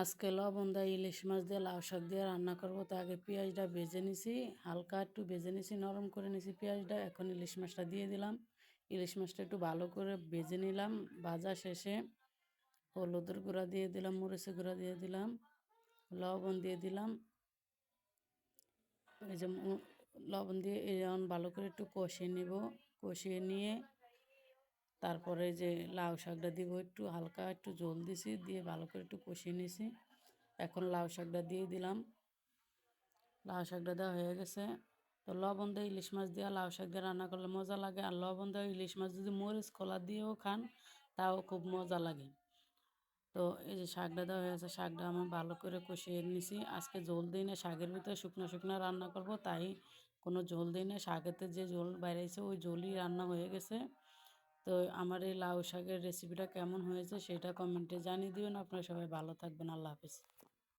আজকে লবণ দিয়ে ইলিশ মাছ দিয়ে লাউ শাক দিয়ে রান্না করব। তো আগে পেঁয়াজটা ভেজে নিছি, হালকা একটু ভেজে নিছি, নরম করে নিছি পেঁয়াজটা। এখন ইলিশ মাছটা দিয়ে দিলাম। ইলিশ মাছটা একটু ভালো করে ভেজে নিলাম। ভাজা শেষে হলুদের গুঁড়া দিয়ে দিলাম, মরিচের গুঁড়া দিয়ে দিলাম, লবণ দিয়ে দিলাম। এই যে লবণ দিয়ে এখন ভালো করে একটু কষিয়ে নিব। কষিয়ে নিয়ে তারপরে যে লাউ শাকটা দিব, একটু হালকা একটু জল দিছি, দিয়ে ভালো করে একটু কষিয়ে নিছি। এখন লাউ শাকটা দিয়ে দিলাম। লাউ শাকটা দেওয়া হয়ে গেছে। তো লবণ দিয়ে ইলিশ মাছ দিয়ে লাউ শাক দিয়ে রান্না করলে মজা লাগে। আর লবণ দেওয়া ইলিশ মাছ যদি মরিচ খোলা দিয়েও খান তাও খুব মজা লাগে। তো এই যে শাকটা দেওয়া হয়েছে, শাকটা আমি ভালো করে কষিয়ে নিছি। আজকে ঝোল দিই না, শাকের ভিতরে শুকনো শুকনো রান্না করব, তাই কোনো ঝোল দিই না। শাকেতে যে ঝোল বাইরেছে ওই ঝোলই রান্না হয়ে গেছে। তো আমার এই লাউ শাকের রেসিপিটা কেমন হয়েছে সেটা কমেন্টে জানিয়ে দিবেন। আপনারা সবাই ভালো থাকবেন। আল্লাহ হাফেজ।